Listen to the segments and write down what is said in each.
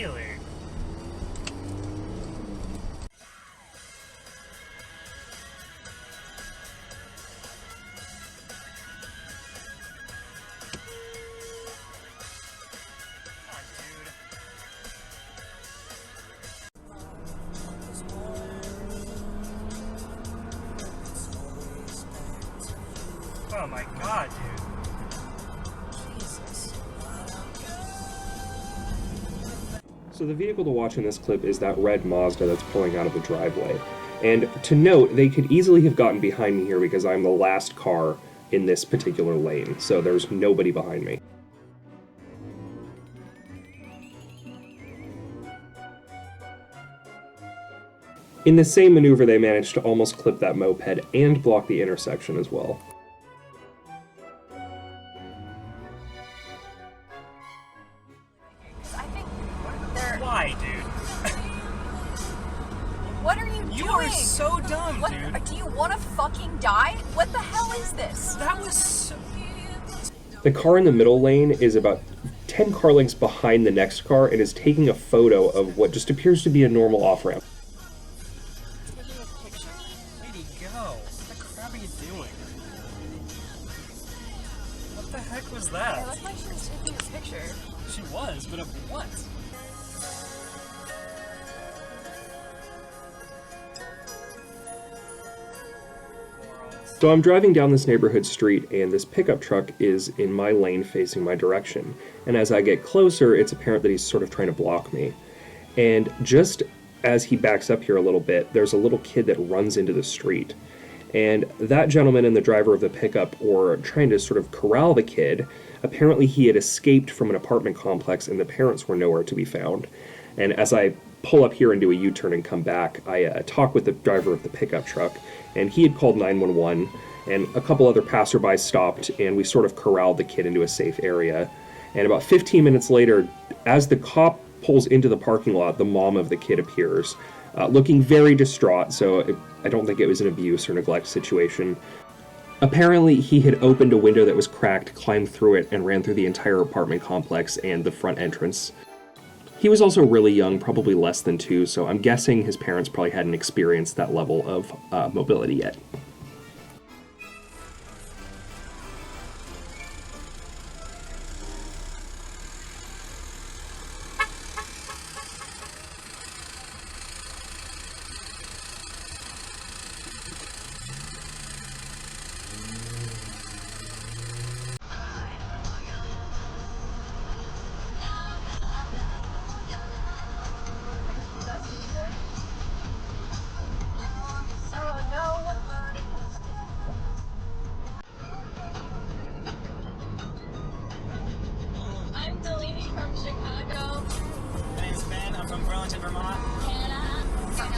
Really? Oh my god, dude. Jesus. So the vehicle to watch in this clip is that red Mazda that's pulling out of the driveway. And to note, they could easily have gotten behind me here because I'm the last car in this particular lane, so there's nobody behind me. In the same maneuver, they managed to almost clip that moped and block the intersection as well. Why, dude? What are you doing? You are so dumb, what, dude. Do you want to fucking die? What the hell is this? That was so... The car in the middle lane is about 10 car lengths behind the next car and is taking a photo of what just appears to be a normal off-ramp. Taking a picture? Where'd he go? What the crap are you doing? What the heck was that? It looked like she was taking a picture. She was, but of what? So I'm driving down this neighborhood street and this pickup truck is in my lane facing my direction. And as I get closer, it's apparent that he's sort of trying to block me. And just as he backs up here a little bit, there's a little kid that runs into the street. And that gentleman and the driver of the pickup were trying to sort of corral the kid. Apparently he had escaped from an apartment complex and the parents were nowhere to be found. And as I pull up here and do a U-turn and come back, I talk with the driver of the pickup truck, and he had called 911, and a couple other passerbys stopped, and we sort of corralled the kid into a safe area. And about 15 minutes later, as the cop pulls into the parking lot, the mom of the kid appears, looking very distraught, so I don't think it was an abuse or neglect situation. Apparently, he had opened a window that was cracked, climbed through it, and ran through the entire apartment complex and the front entrance. He was also really young, probably less than 2, so I'm guessing his parents probably hadn't experienced that level of mobility yet.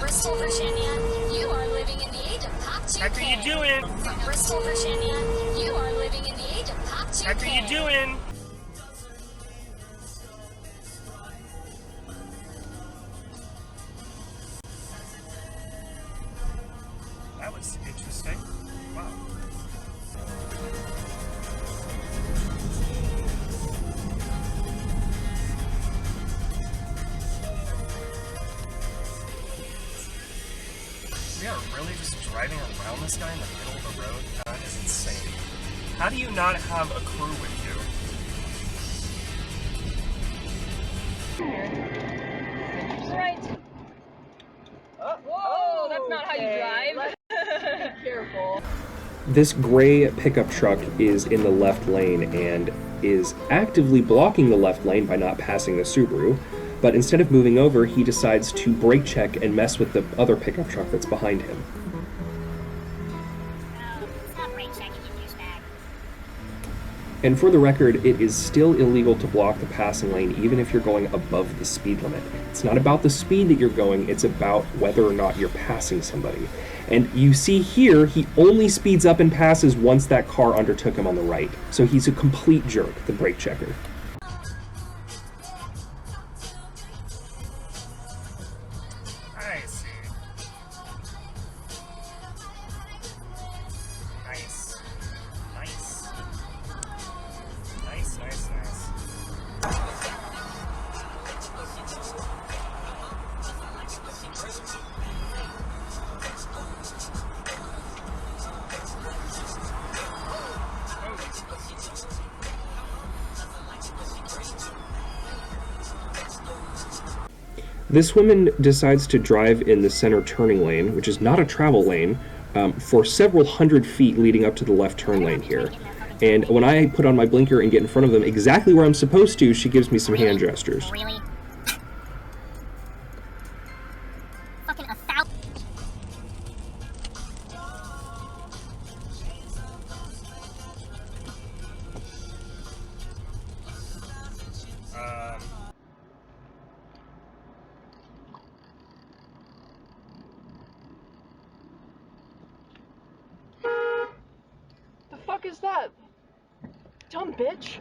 Bristol, Virginia, you are living in the age of Pop 2K. Heck are you doing? From Bristol, Virginia, you are living in the age of Pop 2K. Heck are you doing? That was interesting. Wow. We are really just driving around this guy in the middle of the road? That is insane. How do you not have a crew with you? Right. Whoa, that's not how you drive. Be careful. This gray pickup truck is in the left lane and is actively blocking the left lane by not passing the Subaru, but instead of moving over, he decides to brake check and mess with the other pickup truck that's behind him. And for the record, it is still illegal to block the passing lane even if you're going above the speed limit. It's not about the speed that you're going, it's about whether or not you're passing somebody. And you see here, he only speeds up and passes once that car undertook him on the right. So he's a complete jerk, the brake checker. I see. Nice. Nice. Nice, nice, nice. This woman decides to drive in the center turning lane, which is not a travel lane, for several hundred feet leading up to the left turn lane here. And when I put on my blinker and get in front of them exactly where I'm supposed to, she gives me some hand gestures. Really? Fucking 1,000. The fuck is that? Dumb bitch.